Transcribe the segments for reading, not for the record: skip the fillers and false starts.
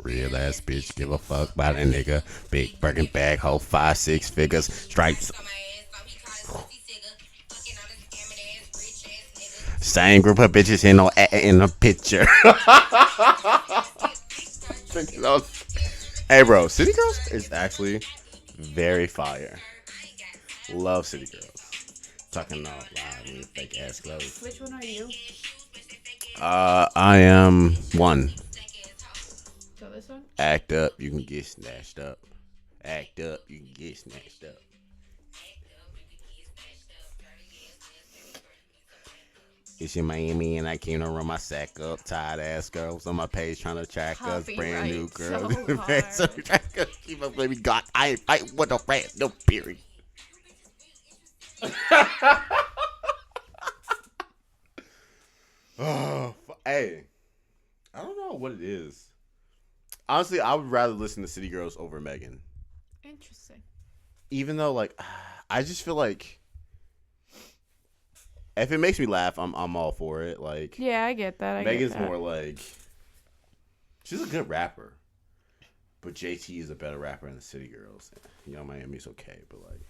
real ass bitch. Give a fuck about a nigga. Big Birkin bag, hold 5-6 figures. Stripes. Same group of bitches in a picture. Hey, bro, City Girls is actually very fire. Love City Girls. Talking all loud and fake ass clothes. Which one are you? I am one. So this one? Act up, you can get snatched up. Act up, you can get snatched up. It's in Miami and I came to run my sack up. Tired ass girls on my page trying to track us. Brand new girls. So Keep up, baby. God, I want a brand new period. Oh, hey. I don't know what it is. Honestly, I would rather listen to City Girls over Megan. Interesting. Even though, like, I just feel like if it makes me laugh, I'm all for it. Like, Yeah, I get that. Megan's more like she's a good rapper, but JT is a better rapper than the City Girls. You know, Miami's okay, but like,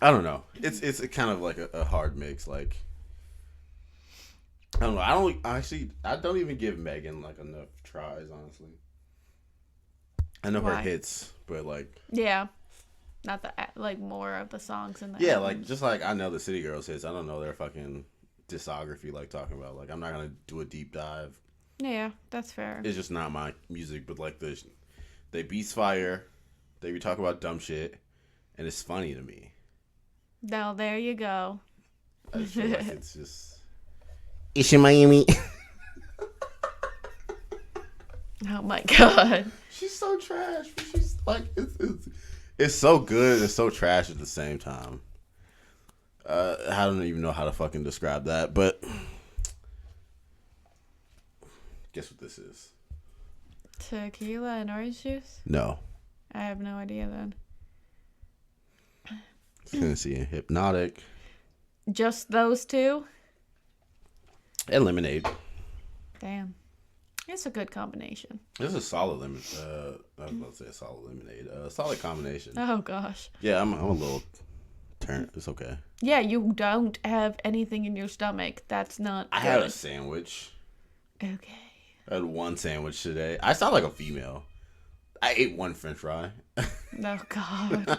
I don't know. It's a kind of like a hard mix. Like, I don't know. I don't even give Megan like enough tries. Honestly, I know her hits, but like, yeah. Not the like more of the songs in the yeah, albums. like just like I know the City Girls hits, I don't know their fucking discography. Like talking about, like I'm not gonna do a deep dive. Yeah, that's fair. It's just not my music, but like they beats fire, they be talking about dumb shit, and it's funny to me. No, there you go. I just feel like it's just it's in Miami. Oh my god, she's so trash, but she's like it's so good and so trash at the same time. I don't even know how to fucking describe that, but guess what this is? tequila and orange juice? No. I have no idea then. Tennessee and Hypnotic. Just those two? And lemonade. Damn. It's a good combination. This is a solid lemon. I was about to say a solid lemonade. Solid combination. Oh gosh. Yeah, I'm a little turned. It's okay. Yeah, you don't have anything in your stomach. That's not I good. had a sandwich. Okay. I had one sandwich today. I sound like a female. I ate one French fry. Oh god.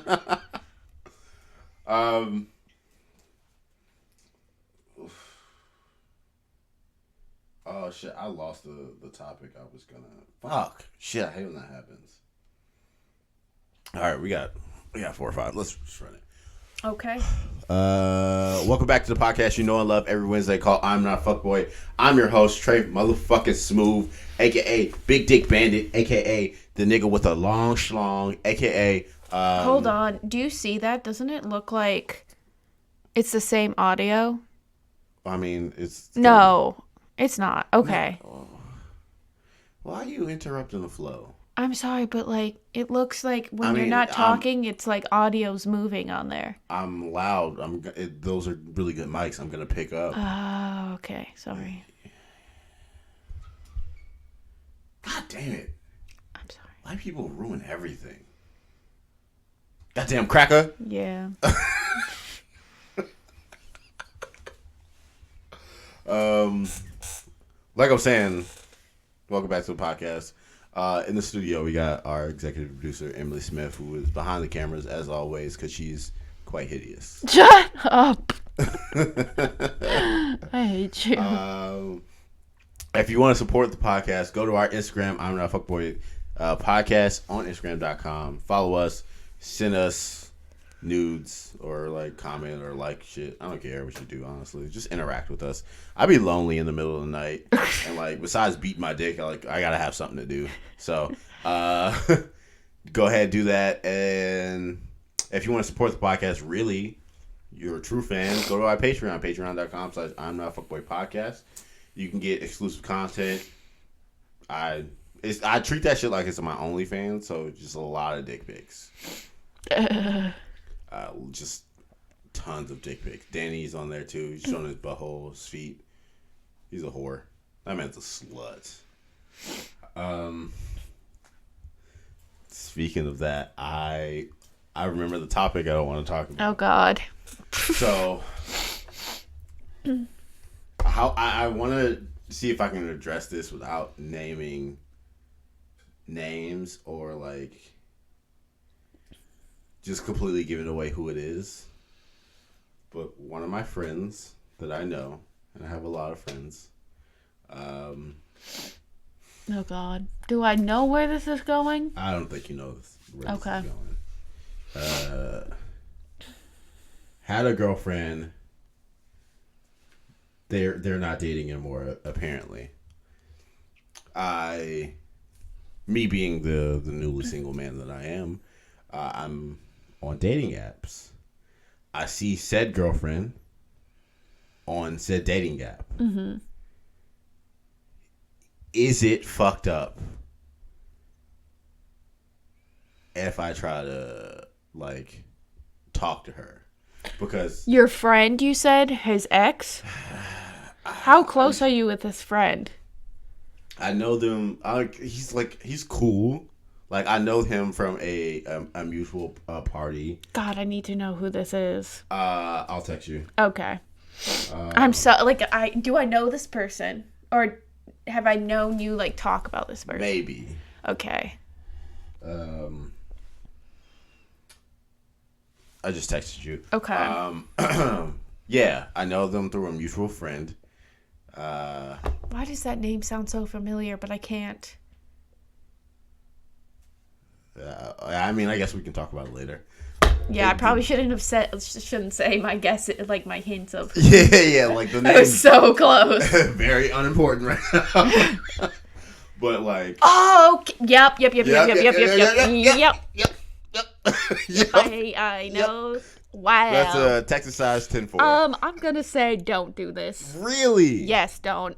Oh shit! I lost the topic I was gonna. Fuck. Shit! I hate when that happens. All right, we got 4 or 5. Let's just run it. Okay. Welcome back to the podcast you know and love every Wednesday called I'm Not Fuckboy. I'm your host, Trey motherfucking Smooth, aka Big Dick Bandit, aka the nigga with a long schlong, aka Hold on. Do you see that? Doesn't it look like it's the same audio? I mean, it's No, it's not. Okay. No. Why are you interrupting the flow? I'm sorry, but like it looks like when you're not talking, it's like audio's moving on there. I'm loud. Those are really good mics. I'm gonna pick up. Oh, okay. Sorry. God damn it! I'm sorry. Why people ruin everything? Goddamn cracker. Yeah. Like I was saying, welcome back to the podcast. In the studio, we got our executive producer, Emily Smith, who is behind the cameras, as always, because she's quite hideous. Shut up. I hate you. If you want to support the podcast, go to our Instagram, I'm Not Fuckboy podcast on Instagram.com. Follow us, send us nudes or like comment or like shit. I don't care what you do, honestly. Just interact with us. I'd be lonely in the middle of the night, and like besides beat my dick, I gotta have something to do. So go ahead, do that. And if you want to support the podcast, really, you're a true fan, go to our Patreon, patreon.com/I'm Not Fuckboy podcast. You can get exclusive content. I treat that shit like it's my OnlyFans, so just a lot of dick pics. Just tons of dick pics. Danny's on there too. He's showing his butthole, his feet. He's a whore. That man's a slut. speaking of that, I remember the topic I don't want to talk about. Oh God. So, how I want to see if I can address this without naming names or like just completely giving away who it is. But one of my friends that I know, and I have a lot of friends. Oh God. Do I know where this is going? I don't think you know where this is going. Had a girlfriend. They're not dating anymore, apparently. Me being the newly single man that I am, I'm on dating apps. I see said girlfriend on said dating app. Mm-hmm. Is it fucked up if I try to like talk to her? Because your friend, you said, his ex? How close are you with this friend? I know them. He's cool. Like, I know him from a mutual party. God, I need to know who this is. I'll text you. Okay. I'm so do I know this person, or have I known you like talk about this person? Maybe. Okay. I just texted you. Okay. Yeah, I know them through a mutual friend. Why does that name sound so familiar, but I can't? I mean, I guess we can talk about it later. Yeah, I probably shouldn't say my guess, like my hints of. Yeah, like the name. It was so close. Very unimportant right now. But like. Oh, yep. I know. Yep. Wow. That's a Texas size 10-4. I'm gonna say don't do this. Really? Yes, don't.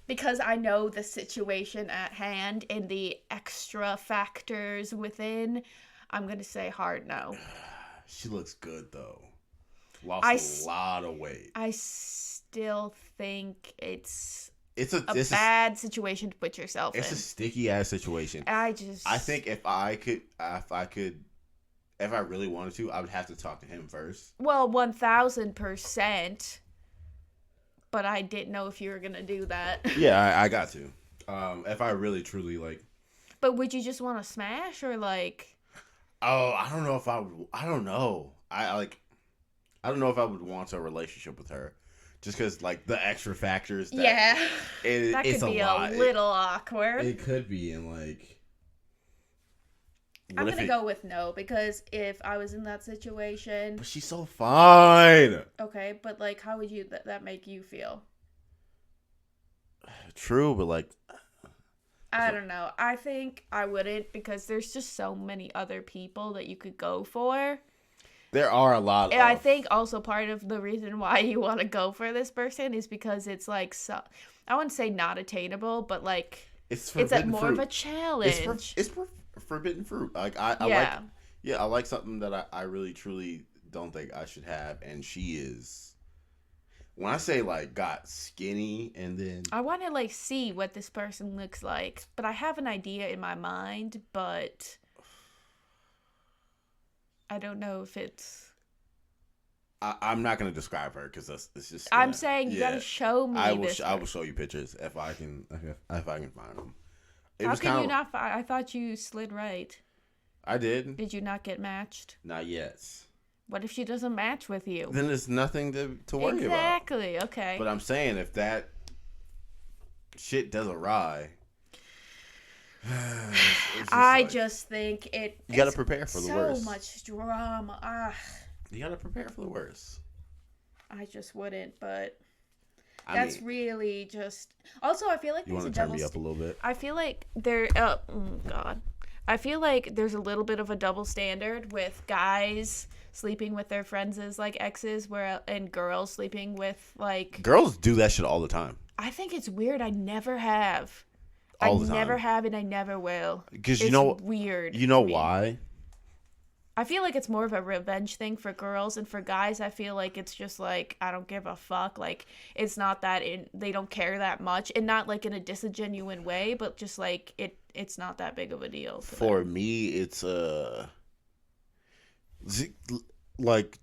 Because I know the situation at hand and the extra factors within. I'm gonna say hard no. She looks good though. Lost a lot of weight. I still think it's a bad situation to put yourself in. It's a sticky ass situation. I think if I really wanted to, I would have to talk to him first. Well, 1000%. But I didn't know if you were gonna do that. Yeah, I got to. If I really truly like. But would you just want to smash or like? Oh, I don't know if I would. I don't know. I don't know if I would want a relationship with her, just because like the extra factors. That it's could be a little awkward. It could be, and like. I'm gonna go with no, because if I was in that situation. But she's so fine. Okay, but like, how would you that make you feel? True, but like. I don't know. I think I wouldn't, because there's just so many other people that you could go for. There are a lot. And I think also part of the reason why you want to go for this person is because it's like I wouldn't say not attainable, but like it's more of a challenge. It's forbidden fruit. Like I like something that I really truly don't think I should have, and she is. When I say like got skinny, and then I want to like see what this person looks like, but I have an idea in my mind, but I don't know if it's. I'm not gonna describe her because it's just. I'm saying you gotta show me. I will show you pictures if I can find them. How can you not? I thought you slid right. I did. Did you not get matched? Not yet. What if she doesn't match with you? Then there's nothing to worry about. Exactly. Okay. But I'm saying if that shit does awry, I just think it. You gotta prepare for the worst. So much drama. You gotta prepare for the worst. I just wouldn't, but that's really just. Also, I feel like you want to turn me up a little bit. I feel like there. Oh God. I feel like there's a little bit of a double standard with guys sleeping with their friends' like exes, and girls sleeping with like. Girls do that shit all the time. I think it's weird. I never have. I never have, and I never will. Because weird. You know why? I feel like it's more of a revenge thing for girls, and for guys, I feel like it's just like, I don't give a fuck. Like, it's not that they don't care that much, and not like in a disingenuous way, but just like it's not that big of a deal to For them. me, it's like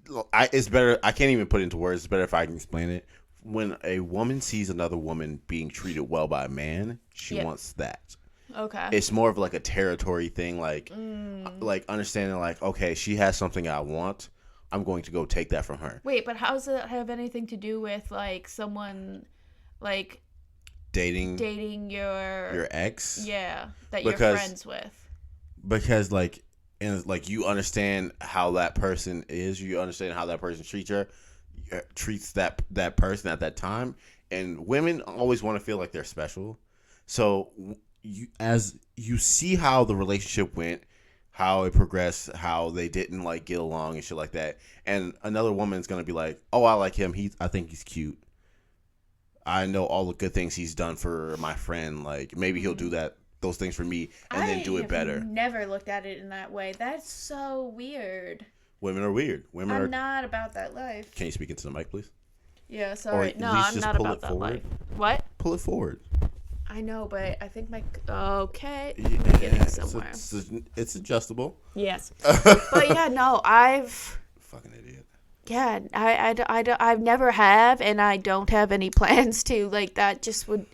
it's better. I can't even put it into words. It's better if I can explain it. When a woman sees another woman being treated well by a man, she wants that. Okay. It's more of like a territory thing, like understanding like, okay, she has something I want. I'm going to go take that from her. Wait, but how does it have anything to do with like someone like Dating your ex? Yeah, that you're friends with. Because like, and like you understand how that person is, you understand how that person treats that person at that time, and women always want to feel like they're special. So as you see how the relationship went, how it progressed, how they didn't like get along and shit like that, and another woman's gonna be like, oh, I like him, I think he's cute, I know all the good things he's done for my friend, like maybe he'll do those things for me and then do it better. Never looked at it in that way. That's so weird. Women are weird. I'm not about that life. Can you speak into the mic, please? Yeah, sorry. No, I'm not about that life. What? Pull it forward. I know, but I think okay. Yeah, I'm getting somewhere. It's adjustable. Yes. But yeah, no, Fucking idiot. Yeah, I've never have, and I don't have any plans to. Like, that just would...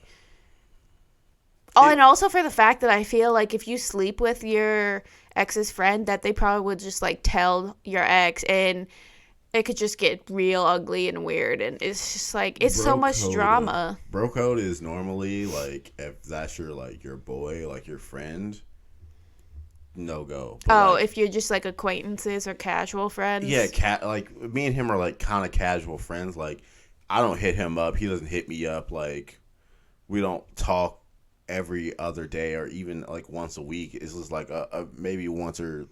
Oh, and also for the fact that I feel like if you sleep with your ex's friend, that they probably would just, like, tell your ex, and it could just get real ugly and weird, and it's just, like, it's so much drama. Bro code is normally, like, if that's your, like, your boy, like, your friend, no go. But like, if you're just, like, acquaintances or casual friends? Yeah, like, me and him are, like, kind of casual friends. Like, I don't hit him up. He doesn't hit me up. Like, we don't talk every other day or even like once a week. It's just like a maybe once or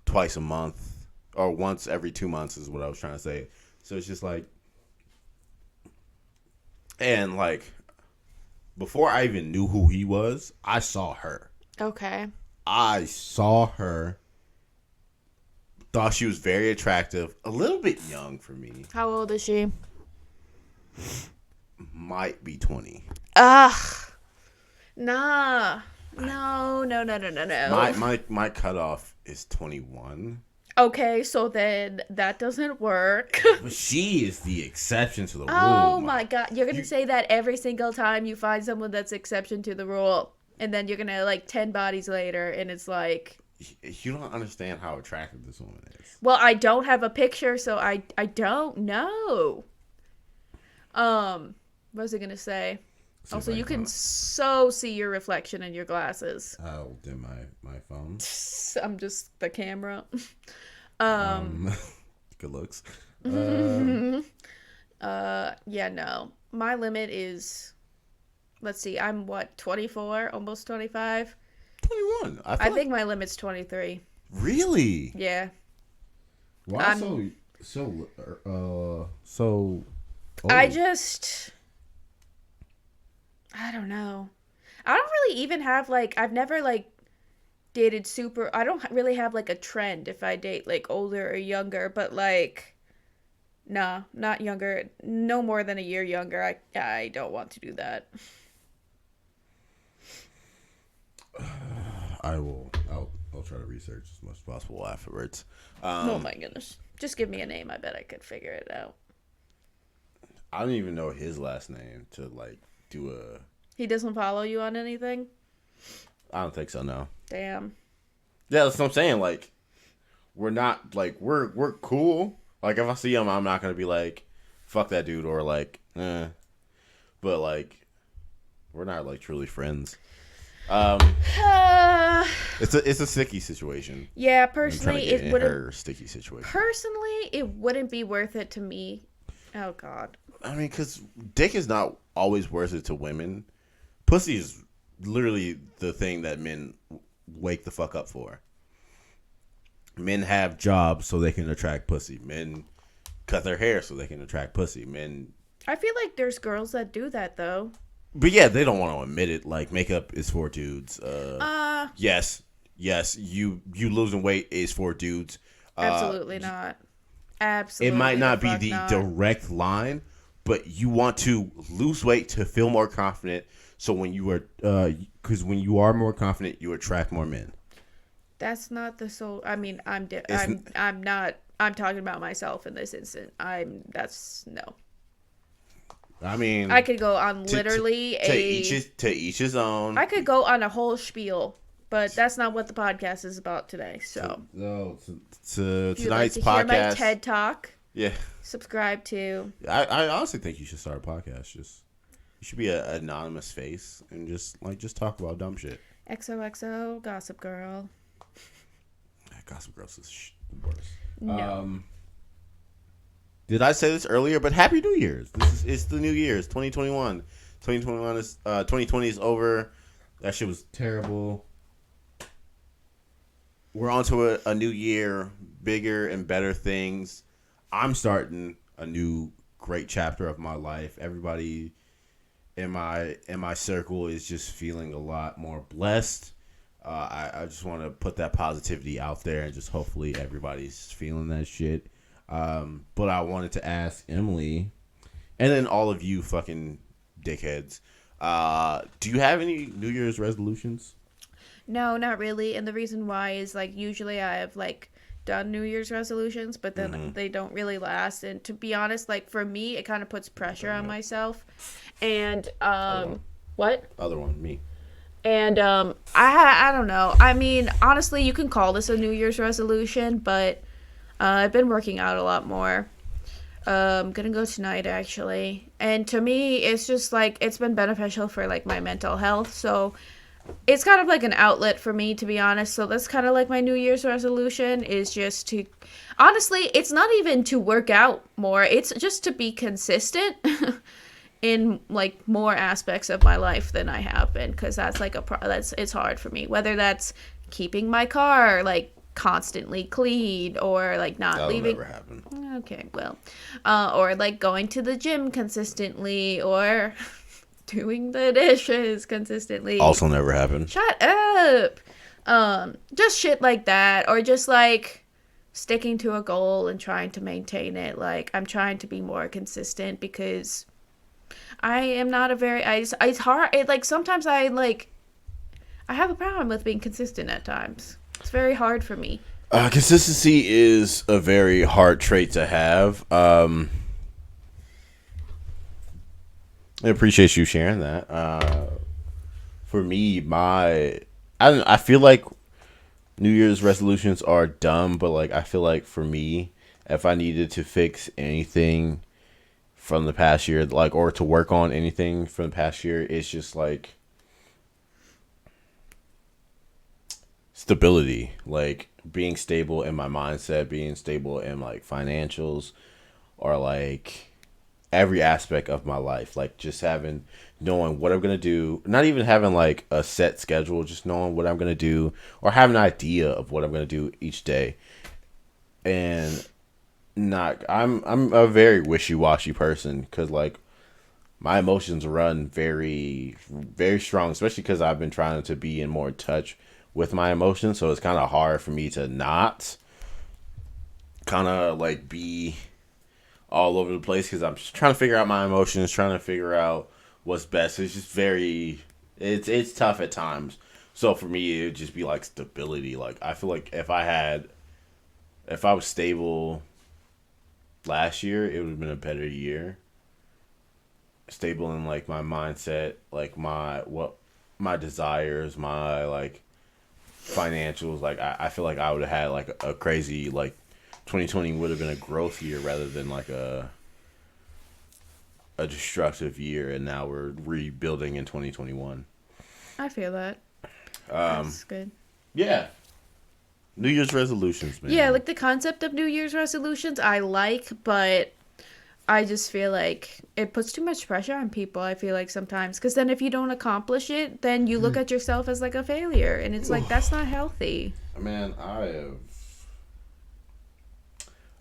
twice a month or once every 2 months is what I was trying to say. So it's just like, and like before I even knew who he was, I saw her. Okay. I saw her, thought she was very attractive, a little bit young for me. How old is she? Might be 20. Ugh. Nah. No. My cutoff is 21. Okay, so then that doesn't work. But she is the exception to the rule. Oh my god. You're going to say that every single time you find someone that's exception to the rule. And then you're going to, like, 10 bodies later, and it's like... You don't understand how attractive this woman is. Well, I don't have a picture, so I don't know. What was I going to say? Also, you can so see your reflection in your glasses. I'll dim my phone. I'm just the camera. Good looks. Yeah, no. My limit is, let's see, I'm what, 24? Almost 25? 21. I think my limit's 23. Really? Yeah. Why so old? I don't know. I don't really even have, like, I've never, like, dated I don't really have, like, a trend if I date, like, older or younger, but, like, nah, not younger. No more than a year younger. I don't want to do that. I'll try to research as much as possible afterwards. Oh my goodness. Just give me a name. I bet I could figure it out. I don't even know his last name to, like, do a... He doesn't follow you on anything? I don't think so, no. Damn. Yeah, that's what I'm saying. Like, we're not, like, we're cool. Like, if I see him, I'm not going to be like, fuck that dude, or like, eh. But, like, we're not, like, truly friends. It's a sticky situation. Yeah, personally, it wouldn't... sticky situation. Personally, it wouldn't be worth it to me. Oh, God. I mean, because dick is not always worth it to women. Pussy is literally the thing that men wake the fuck up for. Men have jobs so they can attract pussy. Men cut their hair so they can attract pussy. Men... I feel like there's girls that do that, though. But yeah, they don't want to admit it. Like, makeup is for dudes. Yes, you losing weight is for dudes. Absolutely not. Absolutely. It might not be the direct line, but you want to lose weight to feel more confident So when you are, because when you are more confident, you attract more men. That's not the sole. I mean, It's I'm not. I'm talking about myself in this instant. That's no. I mean, I could go on literally to each his own. I could go on a whole spiel, but that's not what the podcast is about today. So, to if you'd like tonight's to hear my podcast, TED Talk, yeah, subscribe to. I honestly think you should start a podcast. Just you should be an anonymous face and just talk about dumb shit. XOXO Gossip Girl. Gossip Girls is the worst. No. Did I say this earlier? But Happy New Year's. It's the New Year's, 2021. 2021 is 2020 is over. That shit was terrible. We're on to a new year, bigger and better things. I'm starting a new great chapter of my life. Everybody in my circle is just feeling a lot more blessed. I just want to put that positivity out there and just hopefully everybody's feeling that shit. But I wanted to ask Emily, and then all of you fucking dickheads, do you have any New Year's resolutions? No, not really. And the reason why is like usually I have like done New Year's resolutions, but then they don't really last. And to be honest, like for me, it kind of puts pressure on myself. And what? Other one, me. And I don't know. I mean, honestly, you can call this a New Year's resolution, but I've been working out a lot more. I'm gonna go tonight actually, and to me, it's just like it's been beneficial for like my mental health. So it's kind of like an outlet for me, to be honest. So that's kind of like my New Year's resolution is just to, honestly, it's not even to work out more. It's just to be consistent. In like more aspects of my life than I have been, because that's like it's hard for me, whether that's keeping my car like constantly clean or like not leaving. That'll never happen. Okay, well, or like going to the gym consistently or doing the dishes consistently. Also never happened. Shut up. Just shit like that, or just like sticking to a goal and trying to maintain it. Like I'm trying to be more consistent because I am not a very. It's hard. Like sometimes I have a problem with being consistent at times. It's very hard for me. Consistency is a very hard trait to have. I appreciate you sharing that. For me, I feel like New Year's resolutions are dumb, but like I feel like for me, if I needed to fix anything from the past year, like, or to work on anything from the past year, it's just like stability, like being stable in my mindset, being stable in like financials, or like every aspect of my life, like just knowing what I'm gonna do, not even having like a set schedule, just knowing what I'm gonna do or have an idea of what I'm gonna do each day. And I'm a very wishy-washy person because like my emotions run very, very strong, especially because I've been trying to be in more touch with my emotions, so it's kind of hard for me to not kind of like be all over the place because I'm just trying to figure out my emotions, trying to figure out what's best. It's just it's tough at times. So for me, it would just be like stability. Like I feel like if I was stable last year, it would have been a better year. Stable in like my mindset, like my desires, my like financials. Like I feel like I would have had like a crazy like 2020 would have been a growth year rather than like a destructive year, and now we're rebuilding in 2021. I feel that. That's good. Yeah. New Year's resolutions, man. Yeah, like the concept of New Year's resolutions I like, but I just feel like it puts too much pressure on people, I feel like sometimes. Because then if you don't accomplish it, then you look at yourself as like a failure. And it's like, that's not healthy. Man,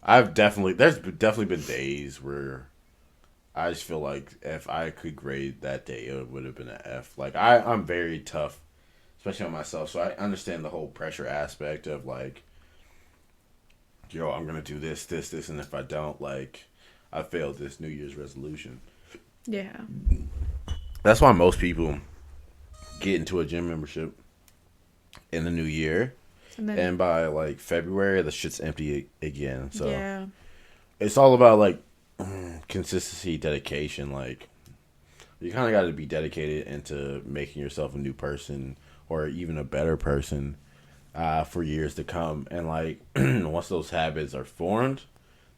there's definitely been days where I just feel like if I could grade that day, it would have been an F. Like I'm very tough, especially on myself. So I understand the whole pressure aspect of like, yo, I'm gonna do this, and if I don't, like, I failed this New Year's resolution. Yeah. That's why most people get into a gym membership in the new year. And And by like February, the shit's empty again. So yeah. it's all about like consistency, dedication. Like you kind of got to be dedicated into making yourself a new person or even a better person for years to come. And like once those habits are formed,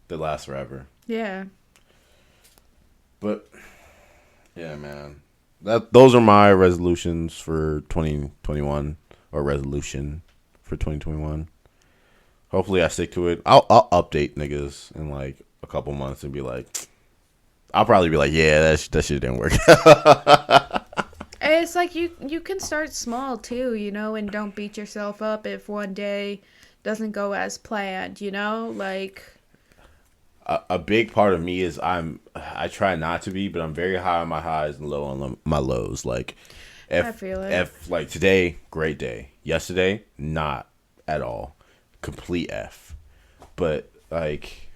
they last forever. Yeah. But yeah, man, those are my resolutions for 2021 or resolution for 2021. Hopefully, I stick to it. I'll update niggas in like a couple months and be like, I'll probably be like, yeah, that shit didn't work. It's like you can start small too, and don't beat yourself up if one day doesn't go as planned, like. A big part of me is I try not to be, but I'm very high on my highs and low on my lows. Like, I feel it. if like today, great day. Yesterday, not at all, complete F. But like,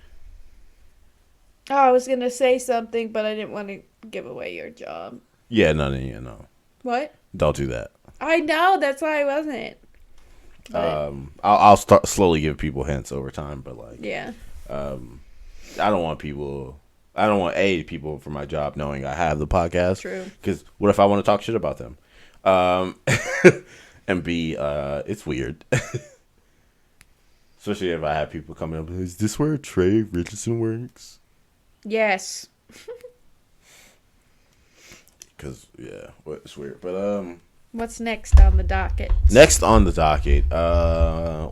Oh, I was gonna say something, but I didn't want to give away your job. yeah, no, What? don't do that. I know, that's why I wasn't. But, I'll start slowly give people hints over time, but like, yeah. I don't want people for my job knowing I have the podcast. True. Because what if I want to talk shit about them? And B, it's weird. Especially if I have people coming up, is this where Trey Richardson works? Yes. Because, yeah, it's weird. But, What's next on the docket? next on the docket,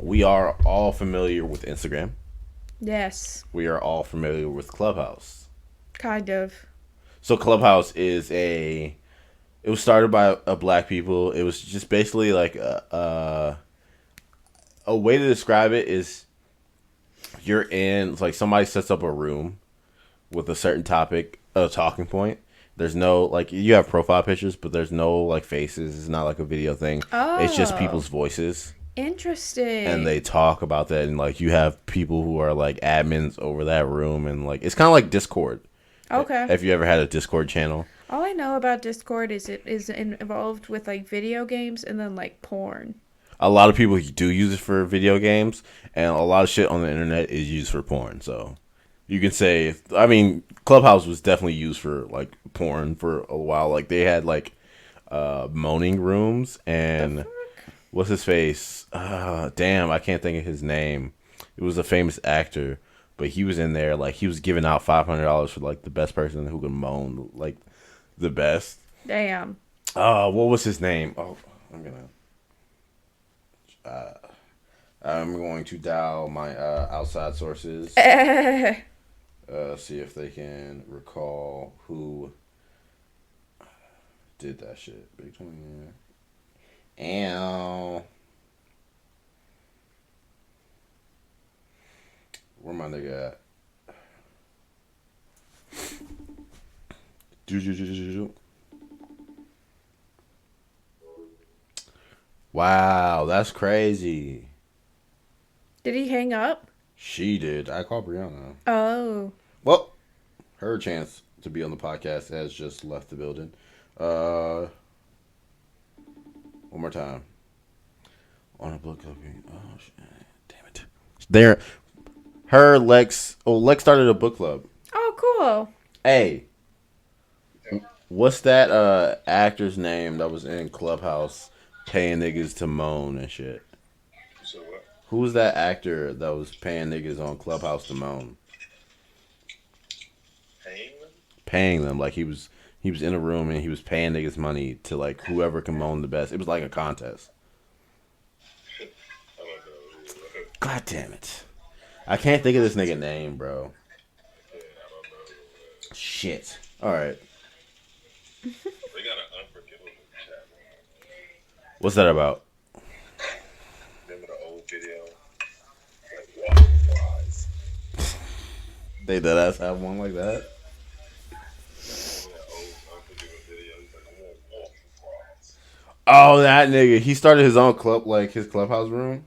we are all familiar with Instagram. Yes. We are all familiar with Clubhouse. Kind of. So Clubhouse it was started by black people. It was just basically like a way to describe it is you're in, it's like somebody sets up a room with a certain topic, a talking point. There's no, like, you have profile pictures, but there's no, like, faces. It's not like a video thing. Oh. It's just people's voices. Interesting. And they talk about that. And, like, you have people who are, like, admins over that room. And, like, it's kind of like Discord. Okay. Have you ever had a Discord channel? All I know about Discord is it is involved with, like, video games and then, like, porn. A lot of people do use it for video games. And a lot of shit on the internet is used for porn. So you can say, I mean, Clubhouse was definitely used for, like, porn for a while. Like, they had, like, moaning rooms and what's his face? Damn, I can't think of his name. It was a famous actor, but he was in there. Like, he was giving out $500 for, like, the best person who could moan, like, the best. Damn. What was his name? Oh, I'm going to dial my outside sources. See if they can recall who did that shit. Big 20. Ow. Where my nigga at? Wow, that's crazy. Did he hang up? She did. I called Brianna. Oh. Well, her chance to be on the podcast has just left the building. One more time. On a book club. Oh, shit. Damn it. There. Lex started a book club. Oh, cool. Hey. What's that actor's name that was in Clubhouse paying niggas to moan and shit? So what? Who's that actor that was paying niggas on Clubhouse to moan? Paying them, like he was in a room and he was paying niggas money to like whoever can moan the best. It was like a contest. I don't know. God damn it! I can't think of this nigga name, bro. Yeah, I don't know. Shit. All right. They got an unforgivable chat. What's that about? Remember the old video? Like walking flies. They deadass have one like that. Remember that old unforgivable video? He's like, I want walking flies. Oh, that nigga. He started his own club, like his Clubhouse room.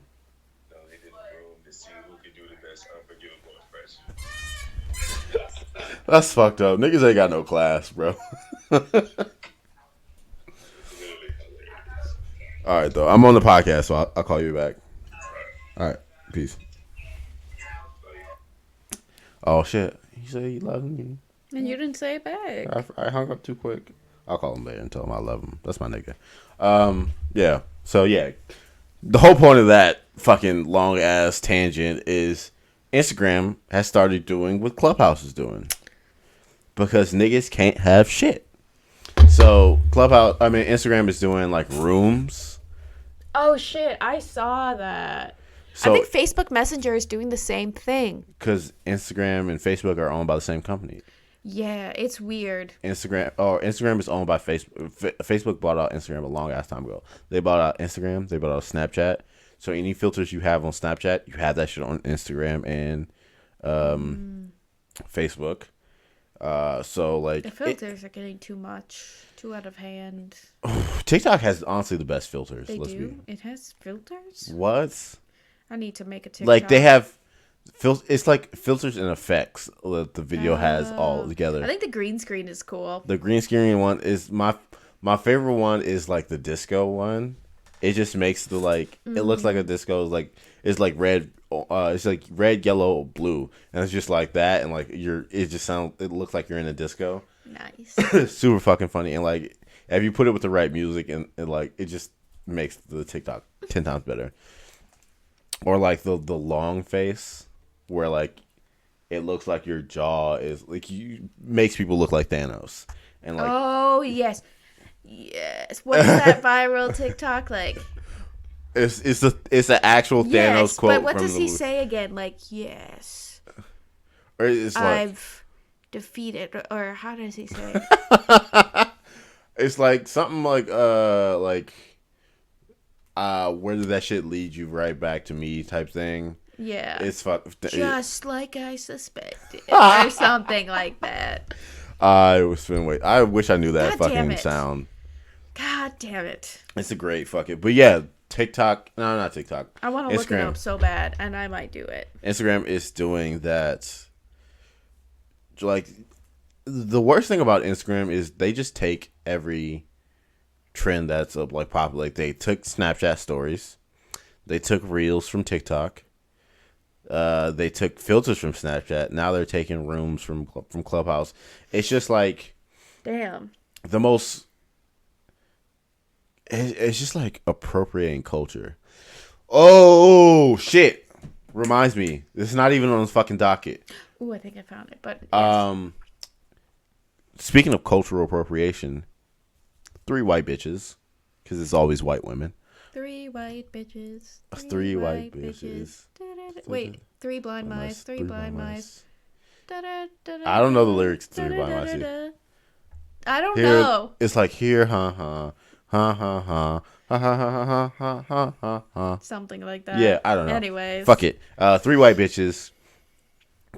No, they did the room to see who could do the best unforgivable impression. That's fucked up. Niggas ain't got no class, bro. It's literally hilarious. All right, though. I'm on the podcast, so I'll call you back. All right. Peace. Oh, shit. He said he loved me. And you didn't say it back. I hung up too quick. I'll call him later and tell him I love him. That's my nigga. Yeah. So, yeah. The whole point of that fucking long-ass tangent is Instagram has started doing what Clubhouse is doing. Because niggas can't have shit. So, Instagram is doing, like, rooms. Oh shit, I saw that. So, I think Facebook Messenger is doing the same thing. because Instagram and Facebook are owned by the same company. Yeah, it's weird. Instagram is owned by Facebook. Facebook bought out Instagram a long ass time ago. They bought out Instagram. They bought out Snapchat. So any filters you have on Snapchat, you have that shit on Instagram and Facebook. So like The filters are getting too much, too out of hand. TikTok has honestly the best filters. They do? It has filters? What? I need to make a TikTok. Like they have it's like filters and effects that the video has all together. I think the green screen is cool. The green screen one is my favorite one is like the disco one. It just makes the like it looks like a disco it's like red it's like red, yellow, blue. And it's just like that and like it looks like you're in a disco. Nice. Super fucking funny and like if you put it with the right music and like it just makes the TikTok 10 times better. Or like the long face where like it looks like your jaw is like makes people look like Thanos and like oh yes, what is that viral TikTok like? it's the actual Thanos quote. But what from does the he movie. say again? Like yes, Or it's like I've defeated, or how does he say? it's like something like where did that shit lead you right back to me type thing. Yeah, It's just like I suspected, or something like that. I wish I knew that God damn fucking it. sound. God damn it! It's a great fucking. But yeah, TikTok. No, not TikTok. I want to look it Instagram. up so bad, and I might do it. Instagram is doing that. Like, the worst thing about Instagram is they just take every trend that's like popular. Like they took Snapchat stories, they took Reels from TikTok, they took filters from Snapchat. Now they're taking rooms from Clubhouse. It's just like Damn. the most. It's just like appropriating culture. Oh shit! Reminds me, this is not even on the fucking docket. Ooh, I think I found it. But yes. Speaking of cultural appropriation, 3 white bitches, because it's always white women. 3 white bitches. Three white bitches. Wait, 3 blind mice. 3 blind mice. I don't know the lyrics to 3 blind mice either. I don't Here, know. it's like here, ha ha ha ha ha ha ha ha ha ha ha ha. Something like that. Yeah, I don't know. Anyways. Fuck it. 3 white bitches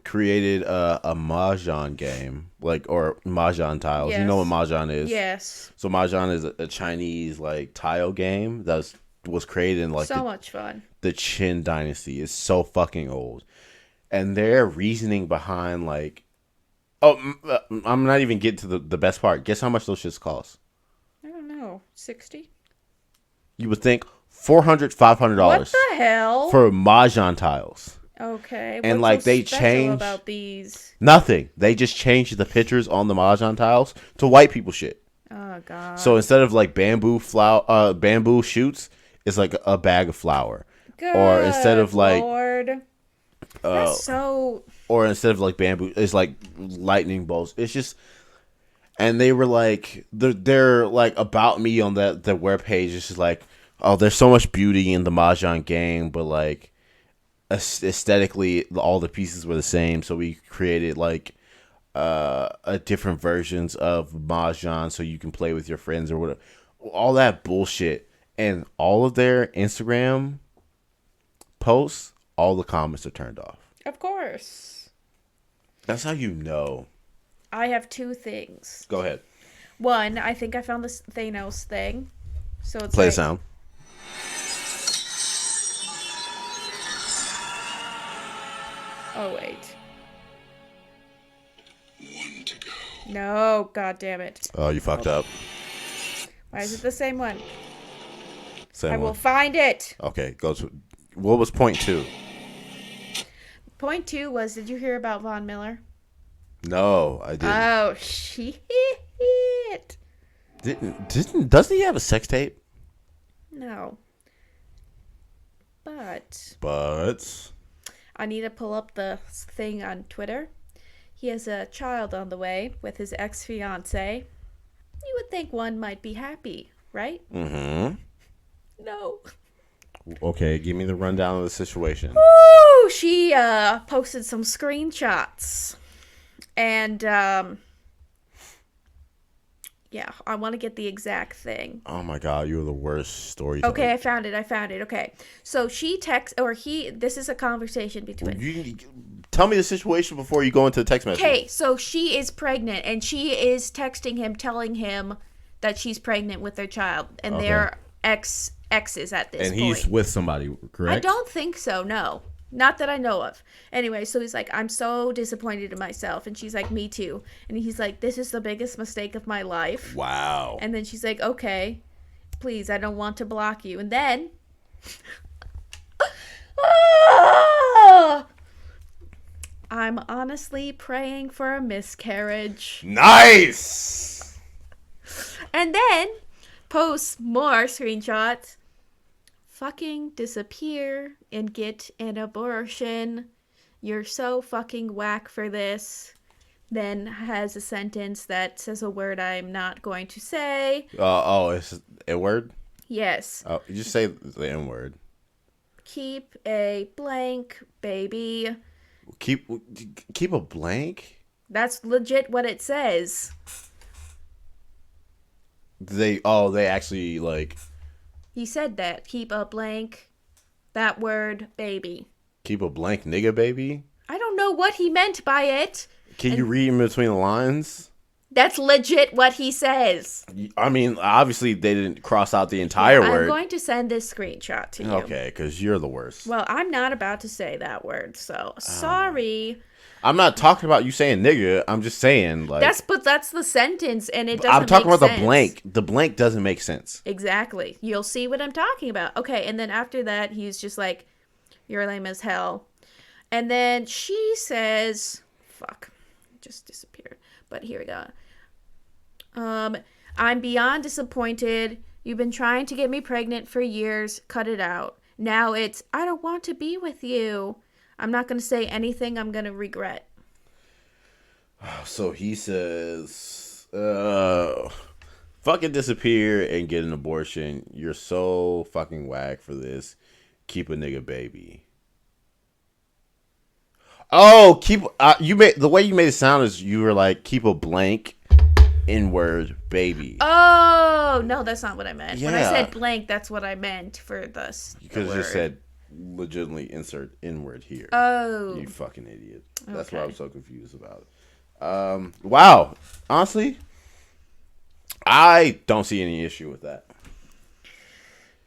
created a mahjong game, or mahjong tiles. Yes. You know what mahjong is? Yes. So mahjong is a Chinese like tile game that was created in like So much fun. the Qin dynasty. Is so fucking old, and their reasoning behind like, I'm not even getting to the best part. Guess how much those shits cost? I don't know. 60? You would think $400, $500 What the hell? for mahjong tiles. Okay. And, what's like, so they special change- about these? Nothing. They just changed the pictures on the mahjong tiles to white people shit. Oh god. So instead of like bamboo shoots, it's like a bag of flour. Good or instead of like Lord. That's so or instead of like bamboo, it's like lightning bolts. It's just, and they were like, they're like about me on the web page. It's just like, oh, there's so much beauty in the mahjong game, but like aesthetically, all the pieces were the same. So we created like a different versions of mahjong so you can play with your friends or whatever. All that bullshit, and all of their Instagram posts, all the comments are turned off. Of course. That's how you know. I have 2 things. Go ahead. One, I think I found this Thanos thing. So it's Play like, the sound. Oh wait. No, god damn it. Oh, you fucked up. Why is it the same one? Same I one. will find it. Okay, go to. What was point 2? Point 2 was, did you hear about Von Miller? No, I didn't. Oh, shit. Doesn't he have a sex tape? No. But But I need to pull up the thing on Twitter. He has a child on the way with his ex-fiancée. You would think one might be happy, right? mm-hmm. No. Okay, give me the rundown of the situation. Woo! She posted some screenshots. And yeah, I want to get the exact thing. Oh my god, you're the worst storyteller. Okay, I found it. Okay. So she texts, or he, this is a conversation between. You tell me the situation before you go into the text message. Okay, so she is pregnant, and she is texting him, telling him that she's pregnant with their child, and they're exes at this point. And he's with somebody, correct? I don't think so, no. Not that I know of. Anyway, so he's like, I'm so disappointed in myself. And she's like, me too. And he's like, this is the biggest mistake of my life. Wow. And then she's like, okay, please, I don't want to block you. And then... I'm honestly praying for a miscarriage. Nice! And then posts more screenshots. Fucking disappear and get an abortion. You're so fucking whack for this. Then has a sentence that says a word I'm not going to say. It's a word? Yes. Oh, you just say the N word. Keep a blank, baby. Keep a blank? That's legit what it says. They actually like... He said that. Keep a blank, that word, baby. Keep a blank nigga, baby? I don't know what he meant by it. Can you read in between the lines? That's legit what he says. I mean, obviously they didn't cross out the entire word. I'm going to send this screenshot to you. Okay, because you're the worst. Well, I'm not about to say that word, so sorry. I'm not talking about you saying nigga. I'm just saying like That's the sentence, and it doesn't. I'm talking make about sense. the blank. The blank doesn't make sense. Exactly. You'll see what I'm talking about. Okay, and then after that, he's just like, "You're lame as hell," and then she says, "Fuck," it just disappeared. But here we go. I'm beyond disappointed. You've been trying to get me pregnant for years. Cut it out. Now it's, I don't want to be with you. I'm not going to say anything I'm going to regret. So he says, fucking disappear and get an abortion. You're so fucking whack for this. Keep a nigga baby. Oh, you made the way you made it sound is you were like, keep a blank N-word baby. Oh, no, that's not what I meant. When I Yeah. said blank, that's what I meant for this. Because you just said legitimately insert N-word here. Oh. You fucking idiot. That's Okay. what I'm so confused about. Wow. Honestly, I don't see any issue with that.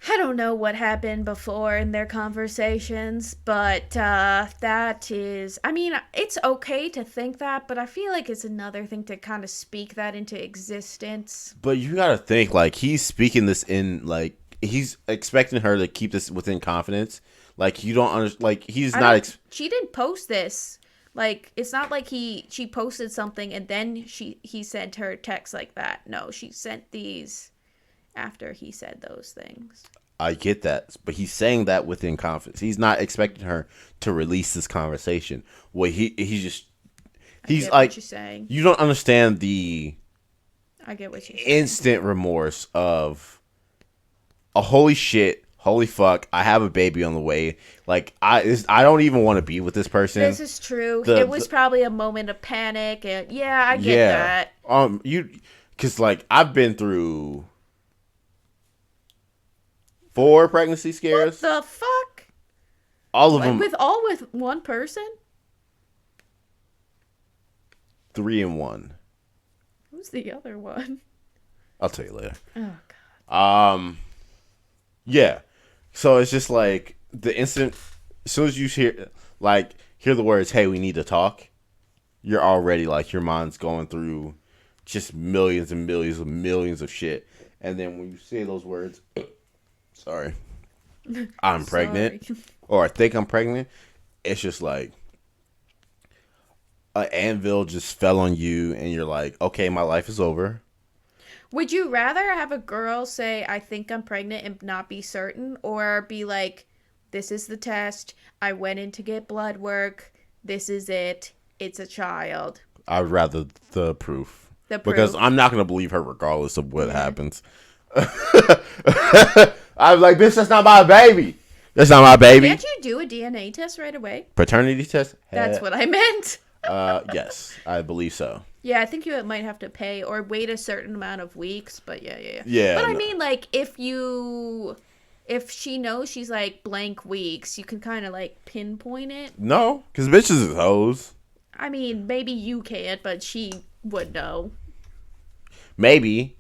I don't know what happened before in their conversations, but that is... I mean, it's okay to think that, but I feel like it's another thing to kind of speak that into existence. But you gotta think, like, he's speaking this in, like, he's expecting her to keep this within confidence. Like, you don't understand, like, he's not... She didn't post this. Like, it's not like she posted something and then he sent her text like that. No, she sent these after he said those things. I get that, but he's saying that within confidence. He's not expecting her to release this conversation. Well, he's get like, what you're saying. you don't understand the I get what you're saying. instant remorse of, oh, holy shit, holy fuck, I have a baby on the way. Like, I don't even want to be with this person. This is true. It was probably a moment of panic, and yeah, I get that. Because like I've been through 4 pregnancy scares. What the fuck? All of them. With one person? 3 in 1. Who's the other one? I'll tell you later. Oh god. Yeah. So it's just like the instant, as soon as you hear the words, "Hey, we need to talk," you're already like your mind's going through just millions and millions of shit. And then when you say those words, sorry, I'm pregnant, or I think I'm pregnant. It's just like an anvil just fell on you, and you're like, okay, my life is over. Would you rather have a girl say, I think I'm pregnant and not be certain, or be like, this is the test, I went in to get blood work, this is it, it's a child? I'd rather the proof. The proof. Because I'm not going to believe her regardless of what happens. I was like, bitch, that's not my baby. That's not my baby. Can't you do a DNA test right away? Paternity test? That's what I meant. Yes, I believe so. Yeah, I think you might have to pay or wait a certain amount of weeks, but yeah. Yeah. But I mean, like, if she knows she's like blank weeks, you can kind of like pinpoint it. No, because bitches is hoes. I mean, maybe you can't, but she would know. Maybe,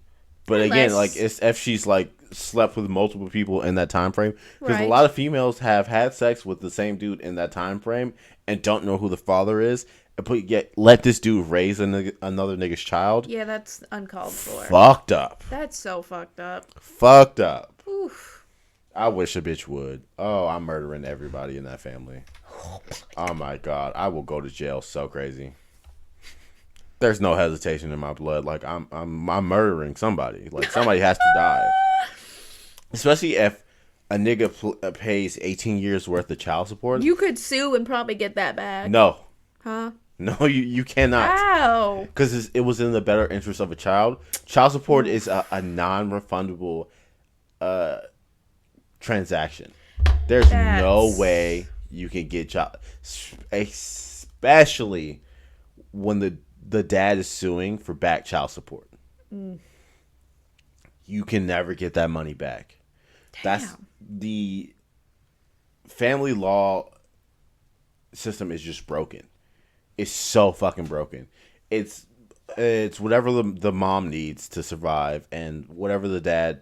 but again, Unless- like, it's if she's like slept with multiple people in that time frame, because a Right. lot of females have had sex with the same dude in that time frame and don't know who the father is, but yet let this dude raise another nigga's child. Yeah, that's uncalled for. Fucked up. That's so fucked up. Fucked up. Oof. I wish a bitch would. Oh, I'm murdering everybody in that family. Oh my god, I will go to jail so crazy. There's no hesitation in my blood. Like I'm murdering somebody. Like somebody has to die. Especially if a nigga pays 18 years worth of child support. You could sue and probably get that back. No, Huh? no, you cannot. Ow. Because it was in the better interest of a child. Child support is a non-refundable transaction. There's no way you can get child, especially when the dad is suing for back child support. You can never get that money back. That's the family law system is just broken. It's so fucking broken. It's whatever the mom needs to survive, and whatever the dad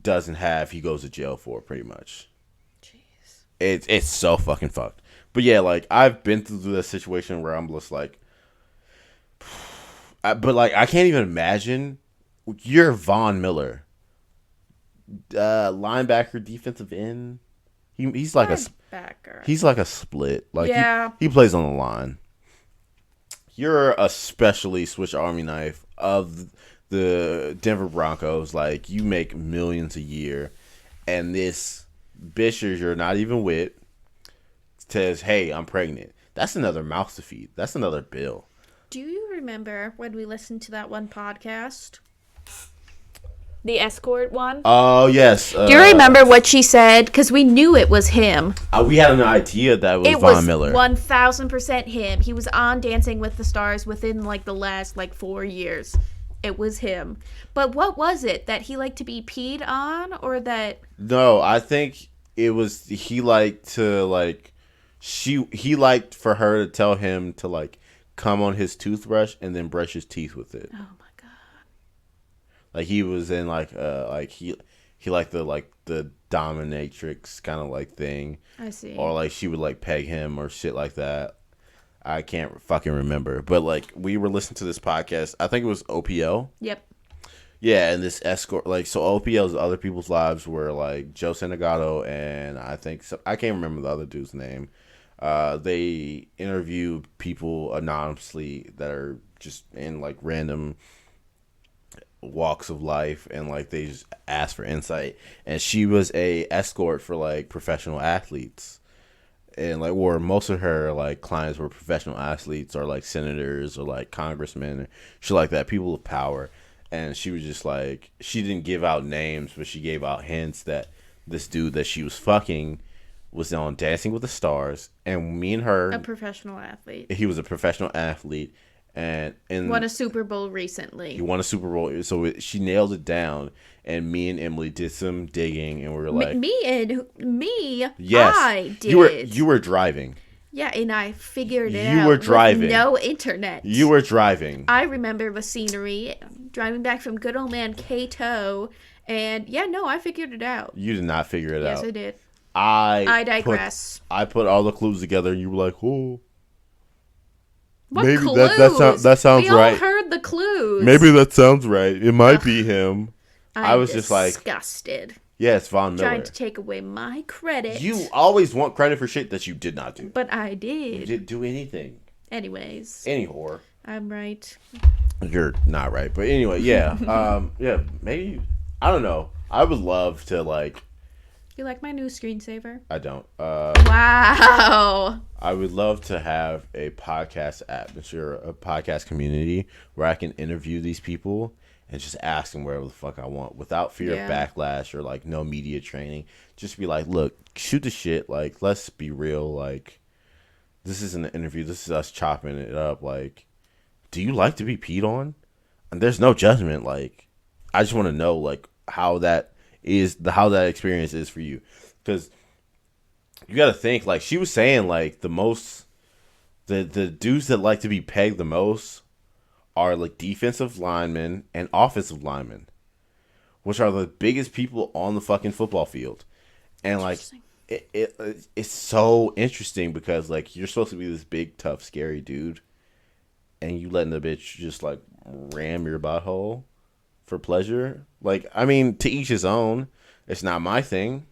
doesn't have, he goes to jail for, pretty much. Jeez. It's so fucking fucked. But yeah, like I've been through the situation where I'm just like, but like I can't even imagine. You're Von Miller, linebacker, defensive end. He's like Linebacker. he's like a split. Like Yeah. he plays on the line. You're a specially Swiss Army knife of the Denver Broncos. Like you make millions a year, and this bitch you're not even with says, "Hey, I'm pregnant." That's another mouth to feed. That's another bill. Do you remember when we listened to that one podcast? The escort one? Oh yes. Do you remember what she said? Because we knew it was him. We had an idea that it was It Von was Miller. 1000% him. He was on Dancing with the Stars within like the last 4 years. It was him. But what was it? That he liked to be peed on, or that? No, I think it was he liked to he liked for her to tell him to come on his toothbrush and then brush his teeth with it. Oh my god. Like he was in he liked the dominatrix kind of thing. I see. Or she would peg him or shit like that. I can't fucking remember. But we were listening to this podcast. I think it was OPL. Yep. Yeah, and this escort so OPL's Other People's Lives were Joe Santagato and I can't remember the other dude's name. They interview people anonymously that are just in random walks of life, and they just ask for insight. And she was a escort for professional athletes, and or most of her clients were professional athletes or senators or congressmen, shit like that, people of power. And she was just she didn't give out names, but she gave out hints that this dude that she was fucking was on Dancing with the Stars, and me and her, A professional athlete. he was a professional athlete, and Won a Super Bowl recently. he won a Super Bowl. So she nailed it down, and me and Emily did some digging, and we were like, Yes, I did. You were driving. Yeah, and I figured it You out. were driving. With no internet. You were driving. I remember the scenery, driving back from good old man Cato, and I figured it out. You did not figure it out. Yes, I did. I digress. I put all the clues together, and you were like, "Oh, What maybe clues? that sounds we all right. heard the clues. Maybe that sounds right. It might be him." I I'm was just disgusted. Yes, Von Miller. Trying to take away my credit. You always want credit for shit that you did not do. But I You did. didn't do anything. Anyways. Any whore. I'm right. You're not right. But anyway, yeah. Yeah, maybe. I don't know. I would love to, like. You like my new screensaver? I don't. Wow. I would love to have a podcast atmosphere, a podcast community where I can interview these people and just ask them whatever the fuck I want without fear of backlash or like no media training. Just be like, look, shoot the shit. Like, let's be real. Like, this isn't an interview. This is us chopping it up. Like, do you like to be peed on? And there's no judgment. Like, I just want to know like how that experience is for you, because you got to think, like she was saying, like the dudes that like to be pegged the most are like defensive linemen and offensive linemen, which are the biggest people on the fucking football field. And like it's so interesting because like you're supposed to be this big, tough, scary dude, and you letting the bitch just like ram your butthole for pleasure. Like, I mean, to each his own. It's not my thing.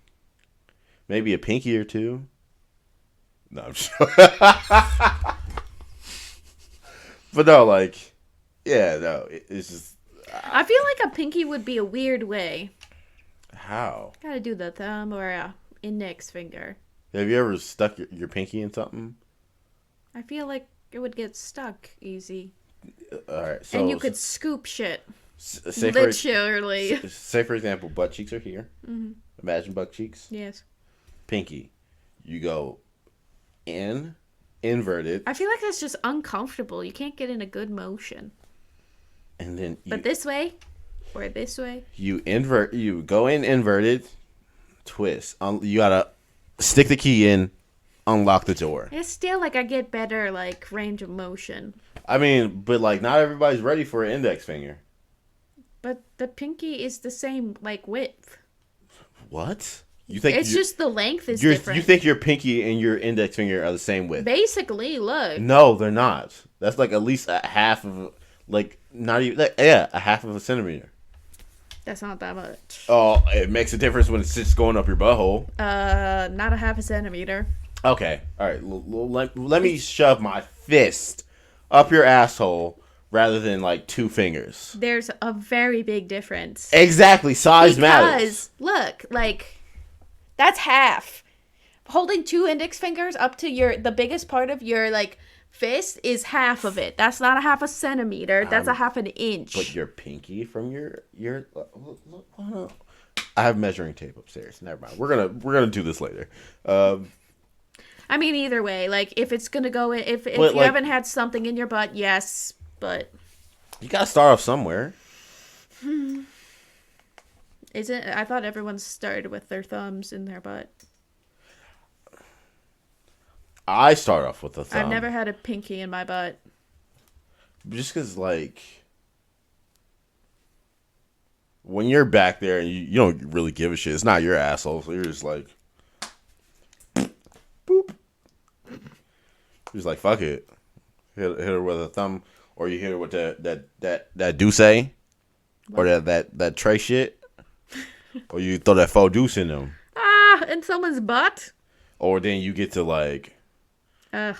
Maybe a pinky or two. No, I'm sure. But no, like, yeah, no, it's just. I feel like a pinky would be a weird way. How? Gotta do the thumb or a index finger. Have you ever stuck your pinky in something? I feel like it would get stuck easy. All right, so and you could scoop shit. Say literally. Say for example, butt cheeks are here. Mm-hmm. Imagine butt cheeks. Yes. Pinky, you go inverted. I feel like that's just uncomfortable. You can't get in a good motion. And then but this way or this way. You go in inverted, twist. You gotta stick the key in, unlock the door. It's still like I get better like range of motion. I mean, but like not everybody's ready for an index finger. But the pinky is the same like width. What? You think it's just the length is different. You think your pinky and your index finger are the same width? Basically, look. No, they're not. That's like at least a half of, like, not even, like, yeah, a half of a centimeter. That's not that much. Oh, it makes a difference when it's just going up your butthole. Not a half a centimeter. Okay, all right. Let me shove my fist up your asshole rather than like two fingers. There's a very big difference. Exactly, size matters. Because look, like that's half. Holding two index fingers up to the biggest part of your like fist is half of it. That's not a half a centimeter. That's a half an inch. But your pinky from your I have measuring tape upstairs. Never mind. We're gonna do this later. I mean, either way, like if it's gonna go in, if you haven't had something in your butt, yes, but you gotta start off somewhere. Isn't? I thought everyone started with their thumbs in their butt. I start off with a thumb. I've never had a pinky in my butt. Just because, like, when you're back there and you don't really give a shit, it's not your asshole, so you're just like, boop. You're just like, fuck it. Hit her with a thumb, or you hit her with that douce, or that tray shit, or you throw that faux deuce in them. In someone's butt? Or then you get to, like, ugh,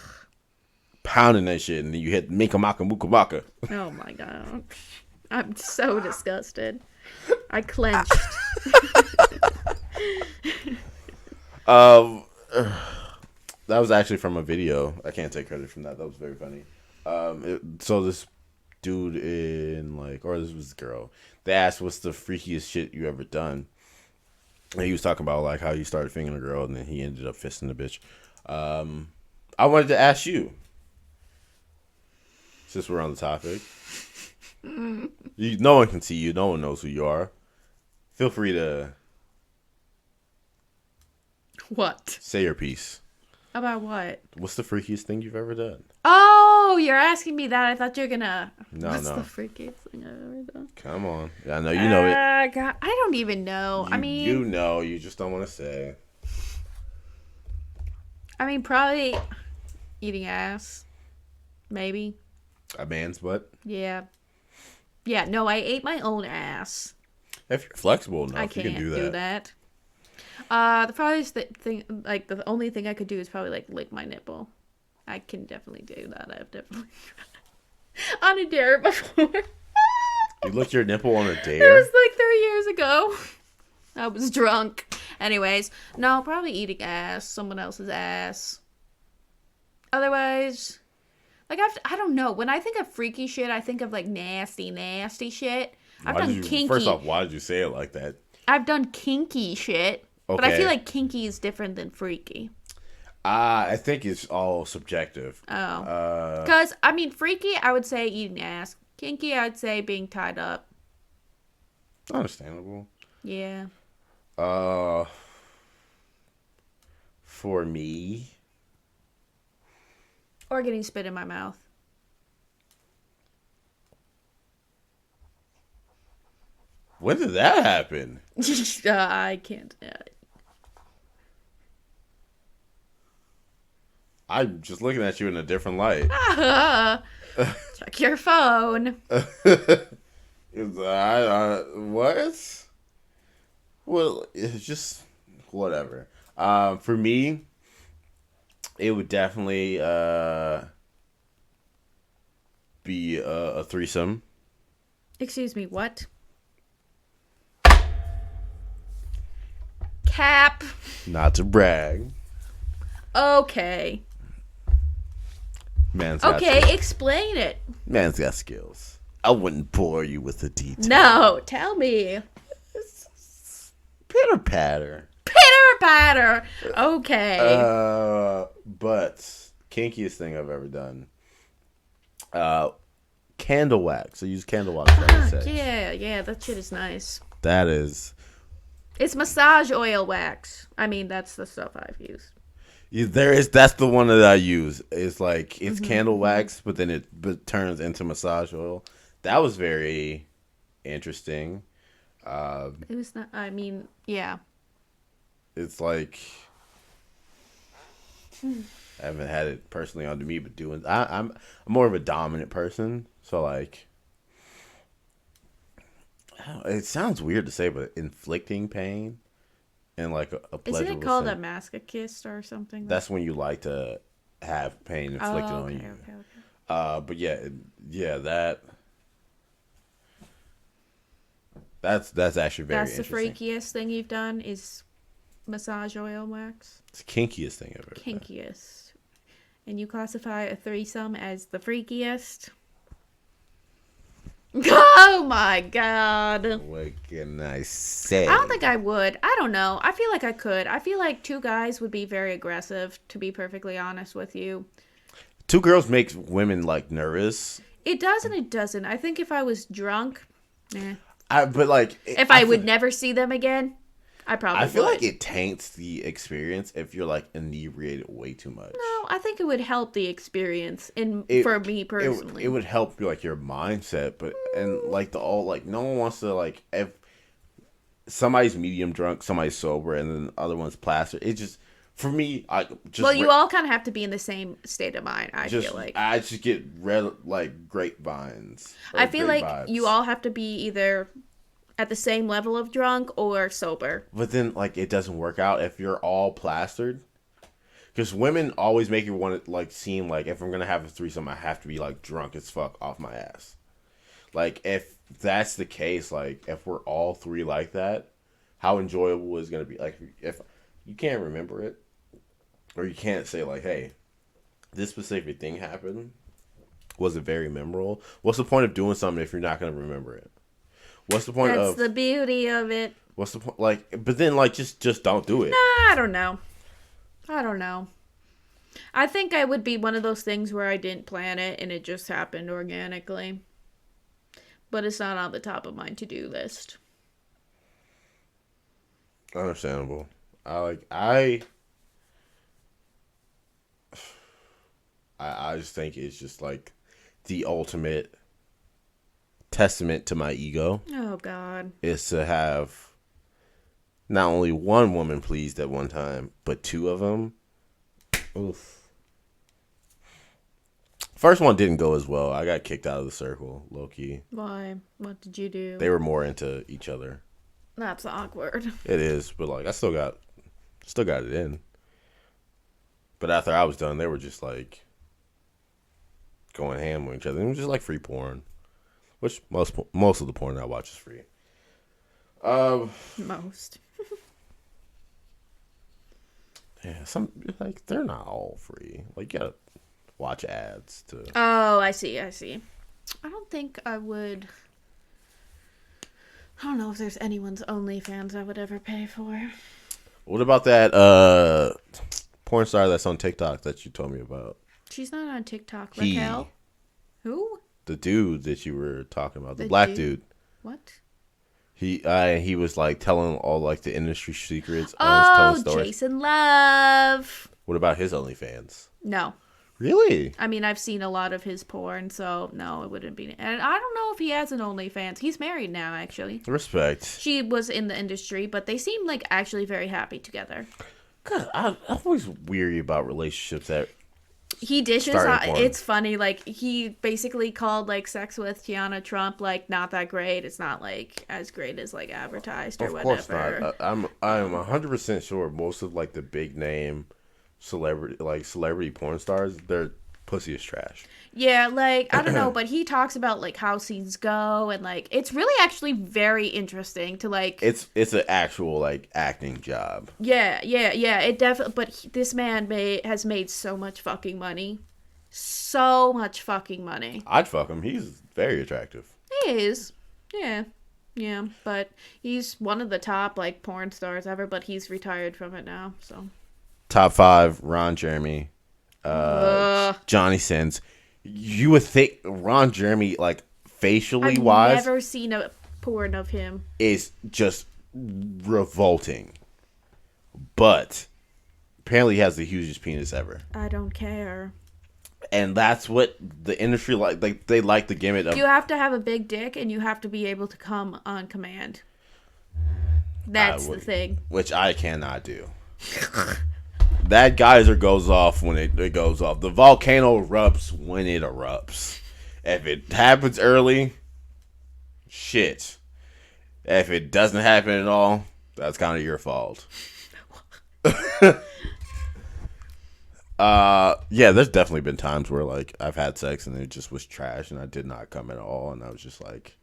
pounding that shit, and then you hit Minkamaka Mukamaka. Oh my god. I'm so disgusted. I clenched. That was actually from a video. I can't take credit from that. That was very funny. So this dude this was a girl. They asked, what's the freakiest shit you ever done? And he was talking about like how he started fingering a girl and then he ended up fisting the bitch. I wanted to ask you, since we're on the topic. No one can see you. No one knows who you are. Feel free to What? say your piece. About what? What's the freakiest thing you've ever done? Oh, you're asking me that. I thought you were gonna. What's the freakiest thing I've ever done? Come on. I know you know it. God, I don't even know. You know. You just don't want to say. I mean, probably eating ass. Maybe. A man's butt? Yeah. Yeah, no, I ate my own ass. If you're flexible enough, I can't you can do that. The farthest thing, like the only thing I could do is probably like lick my nipple. I can definitely do that. I've definitely on a dare before. You licked your nipple on a It dare? was like 3 years ago. I was drunk. Anyways, no, probably eating ass, someone else's ass. Otherwise, like I don't know. When I think of freaky shit, I think of like nasty, nasty shit. I've done kinky. First off, why did you say it like that? I've done kinky shit, but I Okay. feel like kinky is different than freaky. I think it's all subjective. Oh, because I mean, freaky, I would say eating ass. Kinky, I'd say being tied up. Understandable. Yeah. For me, Or getting spit in my mouth. when did that happen? I can't. I'm just looking at you in a different light. Check your phone. What? Well, it's just whatever. For me, it would definitely be a threesome. Excuse me, what? Cap. Not to brag. Okay. Man's got Okay, skills. explain it. Man's got skills. I wouldn't bore you with the details. No, tell me. Pitter patter. Pitter patter. Okay. But kinkiest thing I've ever done. Candle wax. I use candle wax on sex. Yeah, that shit is nice. That is. It's massage oil wax. I mean, that's the stuff I've used. That's the one that I use. It's like it's candle wax, but then it turns into massage oil. That was very interesting. It was not. I mean, yeah. It's like I haven't had it personally onto me, but I'm more of a dominant person, so like it sounds weird to say, but inflicting pain and like a pleasurable. Isn't it called a thing. masochist or something? That's when you like to have pain inflicted on you. Okay. But yeah, that's actually very That's the interesting. freakiest thing you've done is massage oil wax. It's the kinkiest thing I've ever done. Kinkiest. And you classify a threesome as the freakiest? Oh my god. What can I say? I don't think I would. I don't know. I feel like I could. I feel like two guys would be very aggressive, to be perfectly honest with you. Two girls makes women like nervous. It does and it doesn't. I think if I was drunk, But like, if I would never see them again, I probably I feel would. like it taints the experience if you're like inebriated way too much. No, I think it would help the experience for me personally. It would help like your mindset, but and like no one wants to like if somebody's medium drunk, somebody's sober, and then the other one's plastered. It just for me, you all kind of have to be in the same state of mind. I feel like I just get like grapevines. I feel great like vibes. you all have to be either at the same level of drunk or sober. But then, like, it doesn't work out if you're all plastered. Because women always make it want to, like, seem like if I'm going to have a threesome, I have to be, like, drunk as fuck off my ass. Like, if that's the case, like, if we're all three like that, how enjoyable is it going to be? Like, if you can't remember it, or you can't say, like, hey, this specific thing happened, was it very memorable? What's the point of doing something if you're not going to remember it? What's the point That's the beauty of it. What's the point? Like, but then, like, just don't do it. I don't know. I think I would be one of those things where I didn't plan it and it just happened organically. But it's not on the top of my to-do list. Understandable. I just think it's just like the ultimate testament to my ego Oh, God. is to have not only one woman pleased at one time, but two of them. Oof. First one didn't go as well. I got kicked out of the circle, low key. Why? What did you do? They were more into each other. That's awkward. It is, but like I still got it in. But after I was done, they were just like going ham with each other. It was just like free porn, which most of the porn I watch is free. Most. Yeah, some like they're not all free. Like you gotta watch ads to. Oh, I see. I don't think I would. I don't know if there's anyone's OnlyFans I would ever pay for. What about that porn star that's on TikTok that you told me about? She's not on TikTok. Raquel? Who? The dude that you were talking about, the black dude. What? He was like telling all like the industry secrets. Oh, Jason Love. What about his OnlyFans? No. Really? I mean, I've seen a lot of his porn, so no, it wouldn't be. And I don't know if he has an OnlyFans. He's married now, actually. Respect. She was in the industry, but they seem like actually very happy together. God, I'm always weary about relationships that he dishes. porn. It's funny. Like he basically called like sex with Tiana Trump like not that great. It's not like as great as like advertised or whatever. Of course not. I'm 100% sure most of like the big name celebrity porn stars, their pussy is trash. Yeah, like I don't know, but he talks about like how scenes go and like it's really actually very interesting to like. It's an actual like acting job. Yeah. It definitely. But this man has made so much fucking money, so much fucking money. I'd fuck him. He's very attractive. He is. Yeah. But he's one of the top like porn stars ever. But he's retired from it now. So. Top 5: Ron Jeremy, Johnny Sins. You would think Ron Jeremy, like facially wise, I've never seen a porn of him. Is just revolting. But apparently, he has the hugest penis ever. I don't care. And that's what the industry like. They like the gimmick of. You have to have a big dick, and you have to be able to come on command. That's the thing. Which I cannot do. That geyser goes off when it goes off. The volcano erupts when it erupts. If it happens early, shit. If it doesn't happen at all, that's kind of your fault. Yeah, there's definitely been times where like I've had sex and it just was trash and I did not come at all and I was just like,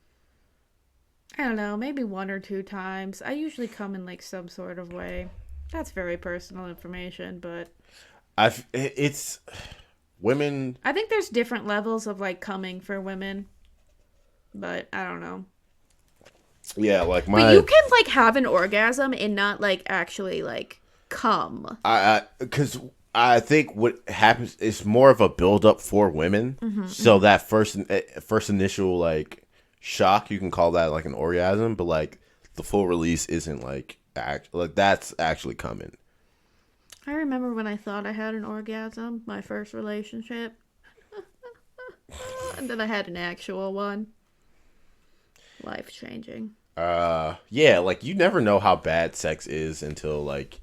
I don't know, maybe 1 or 2 times. I usually come in like some sort of way. That's very personal information, but it's women. I think there's different levels of like coming for women, but I don't know. Yeah, like but you can like have an orgasm and not like actually like come. Because I think what happens is more of a build up for women. Mm-hmm, so that first initial like shock, you can call that like an orgasm, but like the full release isn't like that's actually coming. I remember when I thought I had an orgasm, my first relationship. And then I had an actual one. Life changing. Yeah, like you never know how bad sex is until like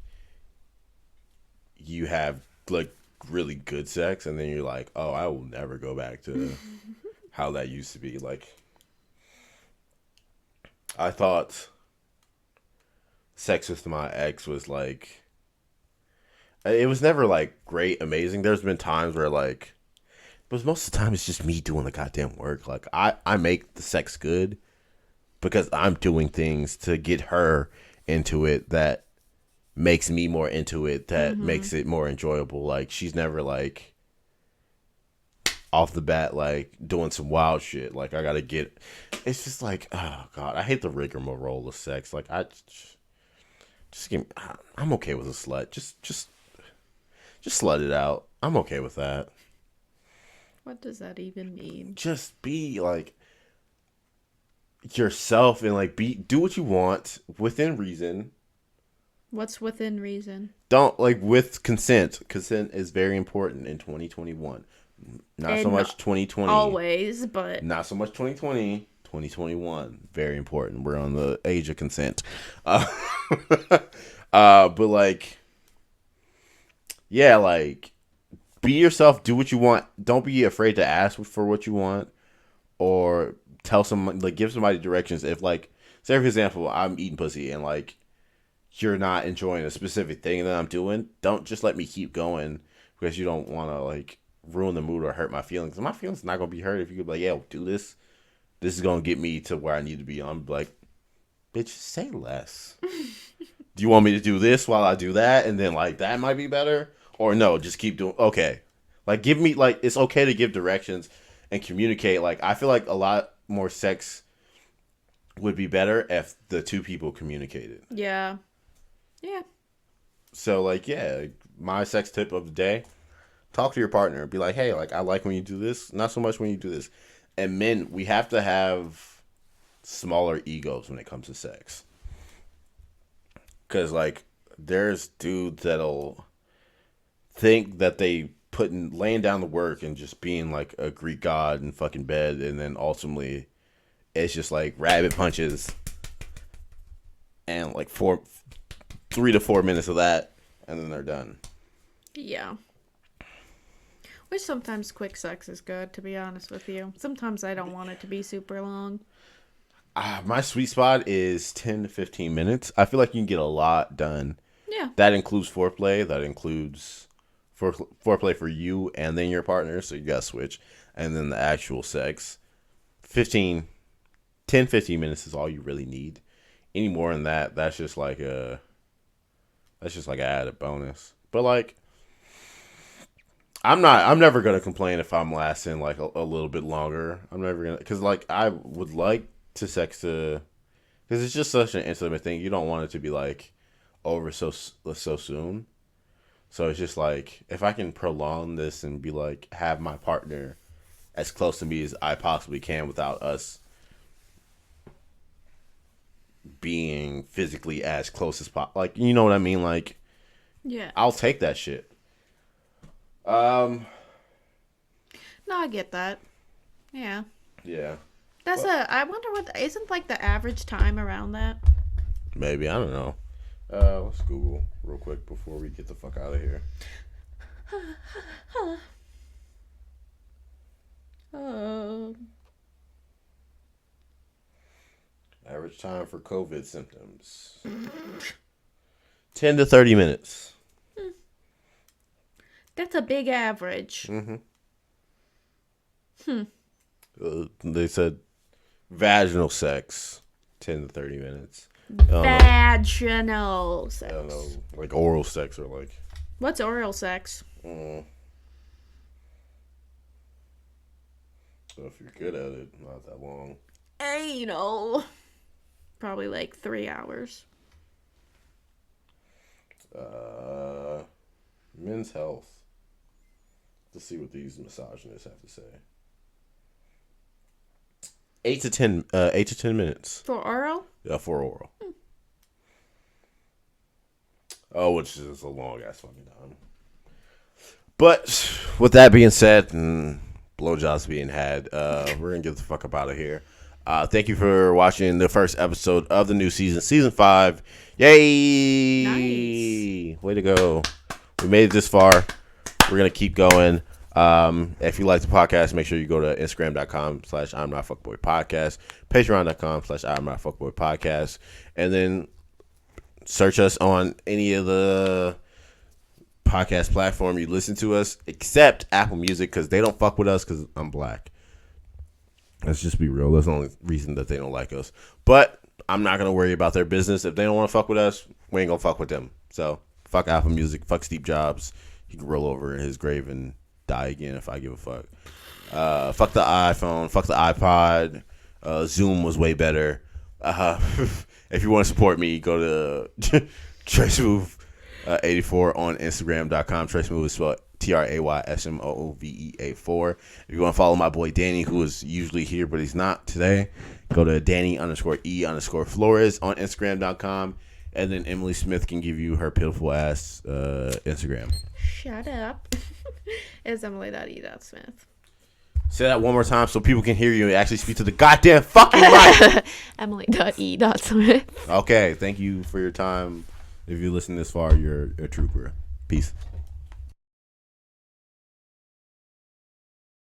you have like really good sex and then you're like, oh, I will never go back to how that used to be. Like I thought sex with my ex was like, it was never like great, amazing. There's been times where like, but most of the time it's just me doing the goddamn work. Like I make the sex good because I'm doing things to get her into it that makes me more into it, that makes it more enjoyable. Like she's never like off the bat like doing some wild shit. Like I gotta get, it's just like, oh god, I hate the rigmarole of sex. Like I'm okay with a slut. Just slut it out. I'm okay with that. What does that even mean? Just be like yourself and like do what you want within reason. What's within reason? Don't like with consent. Consent is very important in 2021. Not so much 2020. Always, but not so much 2020. 2021, very important. We're on the age of consent. But like, yeah, like, be yourself. Do what you want. Don't be afraid to ask for what you want, or tell someone, like, give somebody directions. If like say for example, I'm eating pussy and like you're not enjoying a specific thing that I'm doing, don't just let me keep going because you don't want to like ruin the mood or hurt my feelings. My feelings not gonna be hurt if you could be like, yeah, do this. This is gonna get me to where I need to be. I'm like, bitch, say less. Do you want me to do this while I do that, and then like that might be better, or no, just keep doing. Okay, like give me like it's okay to give directions and communicate. Like I feel like a lot more sex would be better if the two people communicated. Yeah. Yeah. So like yeah, my sex tip of the day: talk to your partner. Be like, hey, like I like when you do this, not so much when you do this. And men, we have to have smaller egos when it comes to sex. Because, like, there's dudes that'll think that they laying down the work and just being, like, a Greek god in fucking bed. And then ultimately, it's just, like, rabbit punches. And, like, 3 to 4 minutes of that. And then they're done. Yeah. Which sometimes quick sex is good, to be honest with you. Sometimes I don't want it to be super long. My sweet spot is 10 to 15 minutes. I feel like you can get a lot done. Yeah. That includes foreplay. That includes foreplay for you and then your partner. So you got to switch. And then the actual sex. 10, 15 minutes is all you really need. Any more than that, that's just like an added bonus. But like, I'm never going to complain if I'm lasting like a little bit longer. I'm never going to, because like I would like to sex to, because it's just such an intimate thing. You don't want it to be like over so soon. So it's just like, if I can prolong this and be like, have my partner as close to me as I possibly can without us being physically as close as possible. Like, you know what I mean? Like, yeah, I'll take that shit. No, I get that. Yeah. Yeah. I wonder isn't like the average time around that? Maybe, I don't know. Let's Google real quick before we get the fuck out of here. Average time for COVID symptoms. 10 to 30 minutes. That's a big average. They said vaginal sex, 10 to 30 minutes. Vaginal sex. I don't know, like oral sex or like. What's oral sex? So if you're good at it, not that long. Anal. Probably like 3 hours. Men's health. Let's see what these misogynists have to say. 8 to 10 minutes. For oral? Yeah, for oral. Oh, which is a long ass fucking time. But with that being said, and blowjobs being had, we're gonna get the fuck up out of here. Thank you for watching the first episode of the new season 5. Yay! Nice. Way to go. We made it this far. We're going to keep going. If you like the podcast, make sure you go to Instagram.com/I'm Not Fuckboy Podcast, Patreon.com/I'm Not Fuckboy Podcast, and then search us on any of the podcast platform you listen to us, except Apple Music, because they don't fuck with us because I'm black. Let's just be real. That's the only reason that they don't like us. But I'm not going to worry about their business. If they don't want to fuck with us, we ain't going to fuck with them. So, fuck Apple Music. Fuck Steve Jobs. He can roll over in his grave and die again if I give a fuck. Fuck the iPhone. Fuck the iPod. Zoom was way better. If you want to support me, go to TraceMove84 on Instagram.com. TraceMove is spelled TraysMoova4. If you want to follow my boy Danny, who is usually here, but he's not today, go to Danny_E_Flores on Instagram.com. And then Emily Smith can give you her pitiful ass Instagram. Shut up. It's Emily.E.Smith. Say that one more time so people can hear you and actually speak to the goddamn fucking mic. Emily.E.Smith. Okay, thank you for your time. If you listen this far, you're a trooper. Peace.